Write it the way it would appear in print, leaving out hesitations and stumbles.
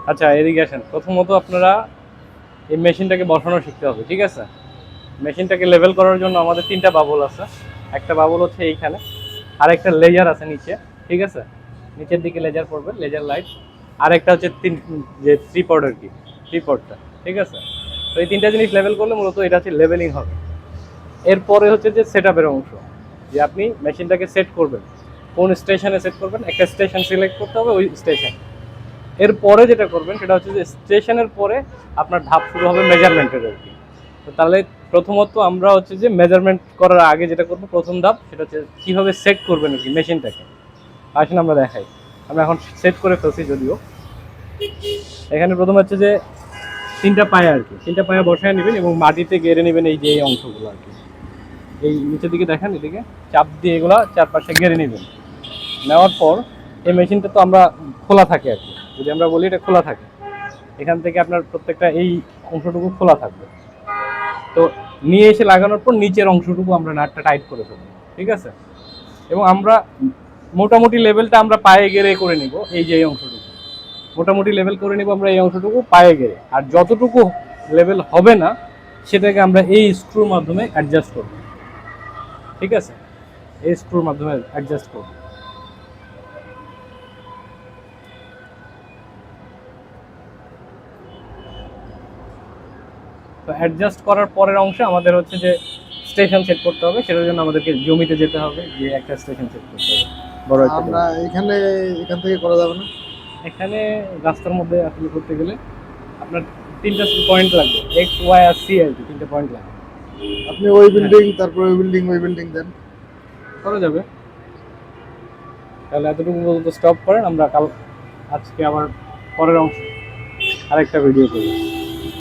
আচ্ছা, এদিকে আসেন। প্রথমত আপনারা এই মেশিনটাকে বসানো শিখতে হবে, ঠিক আছে? মেশিনটাকে লেভেল করার জন্য আমাদের ৩টা বাবল আছে। একটা বাবল হচ্ছে এইখানে, আর একটা লেজার আছে নিচে, ঠিক আছে? নিচের দিকে লেজার পড়বে, লেজার লাইট। আর একটা হচ্ছে যে থ্রি পড আর কি, থ্রি পডটা, ঠিক আছে? তো এই ৩টা জিনিস লেভেল করলে মূলত এটা হচ্ছে লেভেলিং হবে। এরপরে হচ্ছে যে সেটআপের অংশ, যে আপনি মেশিনটাকে সেট করবেন, কোন স্টেশনে সেট করবেন, একটা স্টেশন সিলেক্ট করতে হবে, ওই স্টেশন। এরপরে যেটা করবেন সেটা হচ্ছে যে স্টেশনের পরে আপনার ধাপ শুরু হবে মেজারমেন্টের আর কি। তো তাহলে প্রথমত আমরা হচ্ছে যে মেজারমেন্ট করার আগে যেটা করবো, প্রথম ধাপ সেটা হচ্ছে কীভাবে সেট করবেন আর কি মেশিনটাকে। আসলে আমরা দেখাই, আমরা এখন সেট করে ফেলছি যদিও। এখানে প্রথম হচ্ছে যে ৩টা পায়া আর কি, ৩টা পায়া বসায় নেবেন এবং মাটিতে গেড়ে নেবেন এই যে এই অংশগুলো আর কি। এই নিচের দিকে দেখেন, এদিকে চাপ দিয়ে এগুলা চারপাশে গেড়ে নেবেন। নেওয়ার পর এই মেশিনটা তো আমরা খোলা থাকে আর কি, যদি আমরা বলি এটা খোলা থাকে, এখান থেকে আপনার প্রত্যেকটা এই অংশটুকু খোলা থাকবে। তো নিয়ে এসে লাগানোর পর নিচের অংশটুকু আমরা নাটটা টাইট করে ফেলবো, ঠিক আছে? এবং আমরা মোটামুটি লেভেলটা আমরা পায়ে গেড়ে করে নিব, এই যে এই অংশটুকু মোটামুটি লেভেল করে নিব আমরা, এই অংশটুকু পায়ে গেড়ে। আর যতটুকু লেভেল হবে না সেটাকে আমরা এই স্ক্রুর মাধ্যমে অ্যাডজাস্ট করব, ঠিক আছে? এই স্ক্রুর মাধ্যমে অ্যাডজাস্ট করব। তো অ্যাডজাস্ট করার পরের অংশে আমাদের হচ্ছে যে স্টেশন সেট করতে হবে, সেটার জন্য আমাদেরকে জমিতে যেতে হবে, যে একটা স্টেশন সেট করতে হবে, বড় একটা আমরা জমি। এখান থেকে করা যাবে না? এখানে রাস্তার মধ্যে আসলে করতে গেলে আপনার ৩টা পয়েন্ট লাগবে, এক্স ওয়াই আর সি আর কি, ৩টা পয়েন্ট লাগবে। আপনি ওই হ্যাঁ, বিল্ডিং, তারপর ওই বিল্ডিং দেন। করা যাবে। তাহলে এতটুকু পর্যন্ত স্টপ করেন, আমরা কাল আজকে আবার পরের অংশ আরেকটা ভিডিও করি।